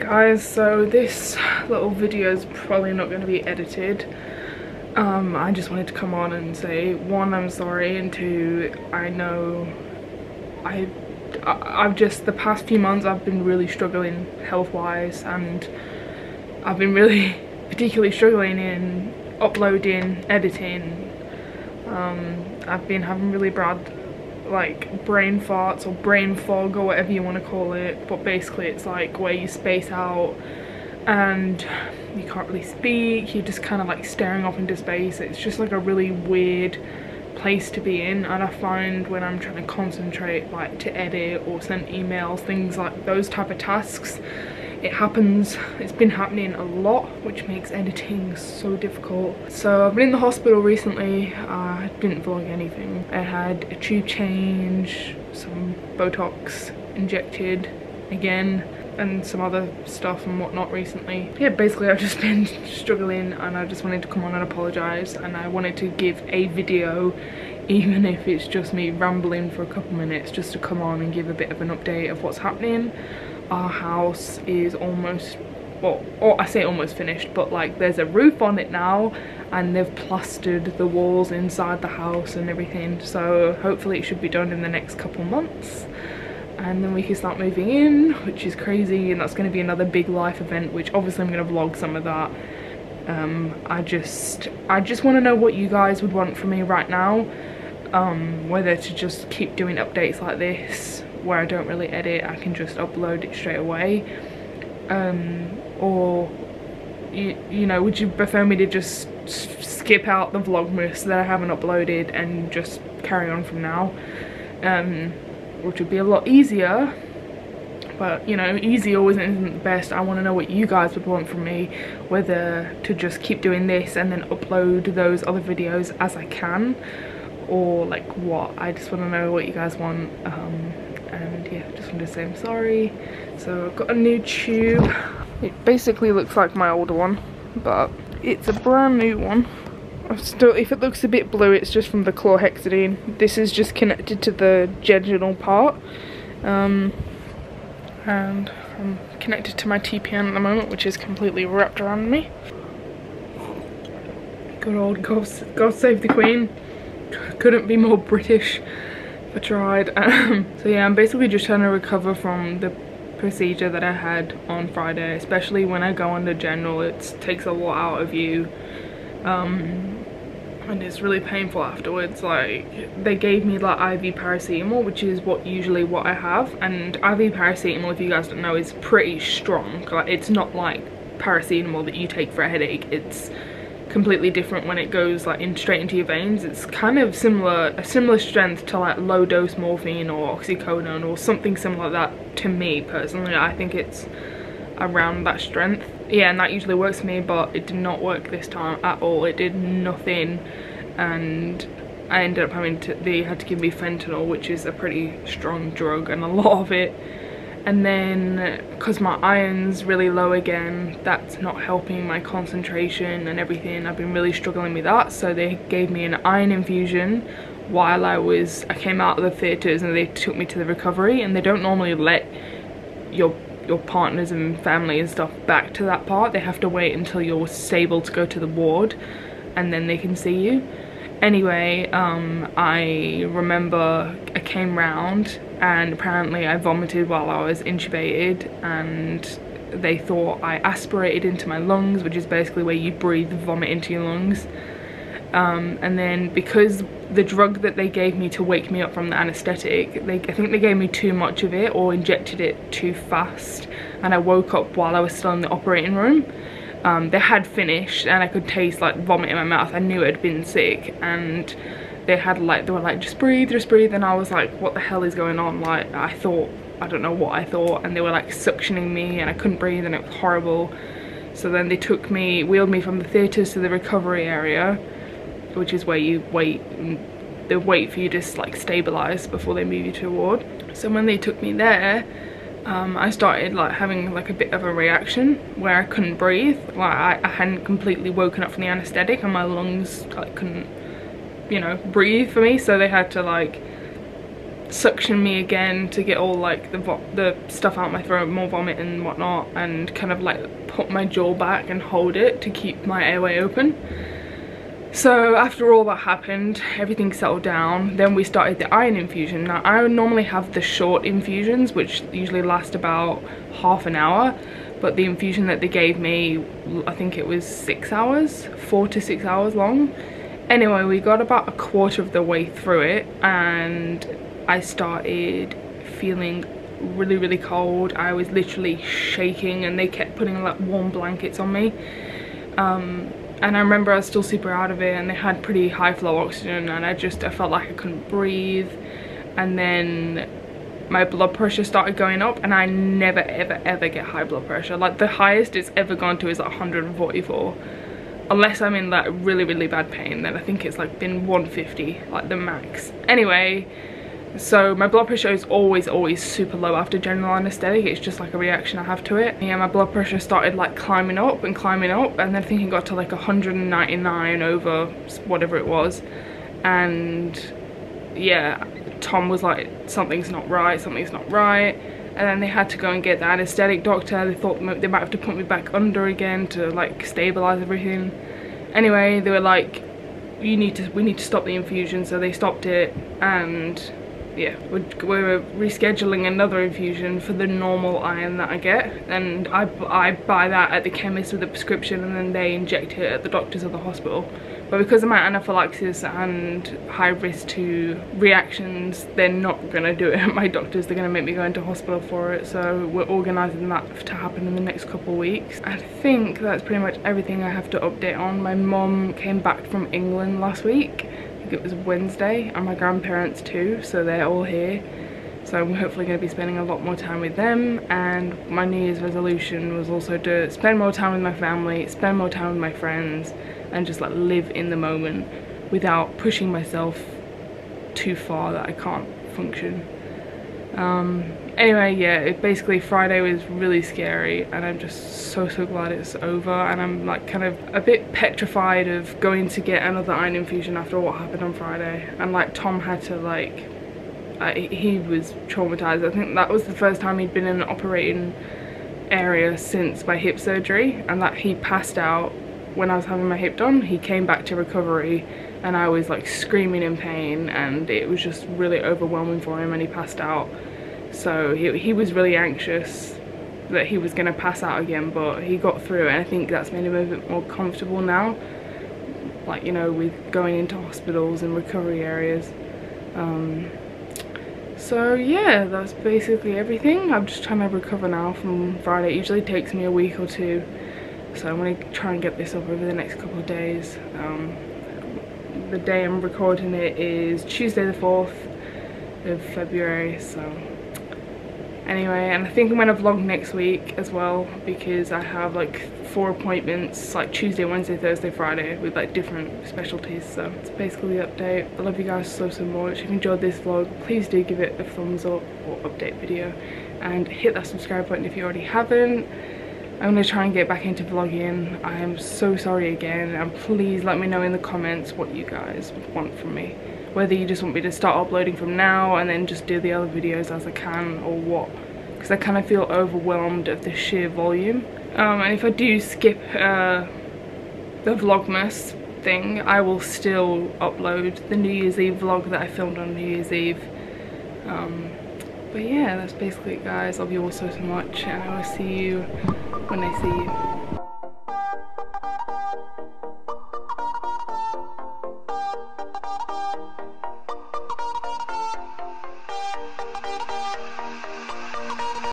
guys, so this little video is probably not going to be edited. I just wanted to come on and say, one, I'm sorry, and two, I know I've just, the past few months I've been really struggling health-wise, and I've been really particularly struggling in uploading, editing. I've been having really bad like brain farts or brain fog or whatever you want to call it, but basically it's like where you space out and you can't really speak, you're just kind of like staring off into space. It's just like a really weird place to be in, and I find when I'm trying to concentrate, like to edit or send emails, things like those type of tasks, it's been happening a lot, which makes editing so difficult. So I've been in the hospital recently. I didn't vlog anything. I had a tube change, some Botox injected again, and some other stuff and whatnot recently. Yeah, basically I've just been struggling, and I just wanted to come on and apologise, and I wanted to give a video, even if it's just me rambling for a couple minutes, just to come on and give a bit of an update of what's happening. Our house is almost, well, I say almost finished, but like there's a roof on it now, and they've plastered the walls inside the house and everything, so hopefully it should be done in the next couple months, and then we can start moving in, which is crazy, and that's going to be another big life event, which obviously I'm going to vlog some of that. I just want to know what you guys would want from me right now, whether to just keep doing updates like this where I don't really edit, I can just upload it straight away, or you know, would you prefer me to just skip out the vlogmas that I haven't uploaded and just carry on from now, which would be a lot easier, but you know, easy always isn't the best. I want to know what you guys would want from me, whether to just keep doing this and then upload those other videos as I can, or like what. I just want to know what you guys want. And yeah, just wanted to say I'm sorry. So I've got a new tube. It basically looks like my older one, but it's a brand new one. If it looks a bit blue, it's just from the chlorhexidine. This is just connected to the jejunal part, and I'm connected to my TPN at the moment, which is completely wrapped around me. Good old God save the Queen. Couldn't be more British. I tried. So yeah, I'm basically just trying to recover from the procedure that I had on Friday, especially when I go under general. It takes a lot out of you, and it's really painful afterwards. Like, they gave me like IV paracetamol, which is usually what I have, and IV paracetamol, if you guys don't know, is pretty strong. Like, it's not like paracetamol that you take for a headache. It's completely different when it goes like straight into your veins. It's kind of a similar strength to like low dose morphine or oxycodone or something similar like that. To me personally, I think it's around that strength. Yeah, and that usually works for me, but it did not work this time at all. It did nothing, and I ended up they had to give me fentanyl, which is a pretty strong drug, and a lot of it. And then because my iron's really low again, that's not helping my concentration and everything. I've been really struggling with that, so they gave me an iron infusion while I came out of the theatres, and they took me to the recovery, and they don't normally let your partners and family and stuff back to that part. They have to wait until you're stable to go to the ward, and then they can see you. Anyway, I remember I came round, and apparently I vomited while I was intubated, and they thought I aspirated into my lungs, which is basically where you breathe vomit into your lungs. And then because the drug that they gave me to wake me up from the anesthetic, I think they gave me too much of it or injected it too fast, and I woke up while I was still in the operating room. They had finished, and I could taste like vomit in my mouth. I knew I'd been sick, and they were like, just breathe, and I was like, what the hell is going on? Like, I don't know what I thought, and they were like suctioning me, and I couldn't breathe, and it was horrible. So then they wheeled me from the theatres to the recovery area, which is where you wait, and they wait for you to like stabilize before they move you to a ward. So when they took me there, I started like having like a bit of a reaction where I couldn't breathe. Like I hadn't completely woken up from the anesthetic, and my lungs like couldn't, you know, breathe for me, so they had to like suction me again to get all like the stuff out my throat, more vomit and whatnot, and kind of like put my jaw back and hold it to keep my airway open. So after all that happened, everything settled down. Then we started the iron infusion. Now I would normally have the short infusions, which usually last about half an hour, but the infusion that they gave me, I think it was 6 hours, 4 to 6 hours long. Anyway, we got about a quarter of the way through it and I started feeling really cold. I was literally shaking and they kept putting like warm blankets on me. And I remember I was still super out of it, and they had pretty high flow oxygen, and I felt like I couldn't breathe. And then my blood pressure started going up, and I never ever get high blood pressure. Like the highest it's ever gone to is like 144. Unless I'm in like really bad pain, then I think it's like been 150, like the max. Anyway, so my blood pressure is always super low after general anesthetic. It's just like a reaction I have to it. Yeah, my blood pressure started like climbing up, and then I think it got to like 199 over whatever it was. And yeah, Tom was like, something's not right. And then they had to go and get the anesthetic doctor. They thought they might have to put me back under again to like stabilize everything. Anyway, they were like, we need to stop the infusion, so they stopped it. And yeah, we're rescheduling another infusion for the normal iron that I get, and I buy that at the chemist with a prescription, and then they inject it at the doctor's of the hospital. But because of my anaphylaxis and high risk to reactions, they're not gonna do it at my doctor's. They're gonna make me go into hospital for it. So we're organising that to happen in the next couple of weeks. I think that's pretty much everything I have to update on. My mum came back from England last week. It was Wednesday, and my grandparents too, so they're all here. So I'm hopefully going to be spending a lot more time with them. And my New Year's resolution was also to spend more time with my family, spend more time with my friends, and just like live in the moment without pushing myself too far that I can't function. Anyway, yeah, basically Friday was really scary, and I'm just so glad it's over. And I'm like kind of a bit petrified of going to get another iron infusion after what happened on Friday. And like Tom had to like, he was traumatized. I think that was the first time he'd been in an operating area since my hip surgery, and that he passed out when I was having my hip done. He came back to recovery and I was like screaming in pain, and it was just really overwhelming for him, and he passed out. So he was really anxious that he was going to pass out again, but he got through it, and I think that's made him a bit more comfortable now, like, you know, with going into hospitals and recovery areas. So yeah, that's basically everything. I'm just trying to recover now from Friday. It usually takes me a week or two, so I'm going to try and get this up over the next couple of days. The day I'm recording it is Tuesday the 4th of February, so anyway. And I think I'm going to vlog next week as well, because I have like 4 appointments, like Tuesday, Wednesday, Thursday, Friday, with like different specialties. So it's basically the update. I love you guys so much. If you enjoyed this vlog, please do give it a thumbs up or update video, and hit that subscribe button if you already haven't. I'm going to try and get back into vlogging. I am so sorry again, and please let me know in the comments what you guys want from me. Whether you just want me to start uploading from now and then just do the other videos as I can, or what. Because I kind of feel overwhelmed of the sheer volume. And if I do skip the Vlogmas thing, I will still upload the New Year's Eve vlog that I filmed on New Year's Eve. But yeah, that's basically it, guys. Love you all so much, and I will see you when I see you.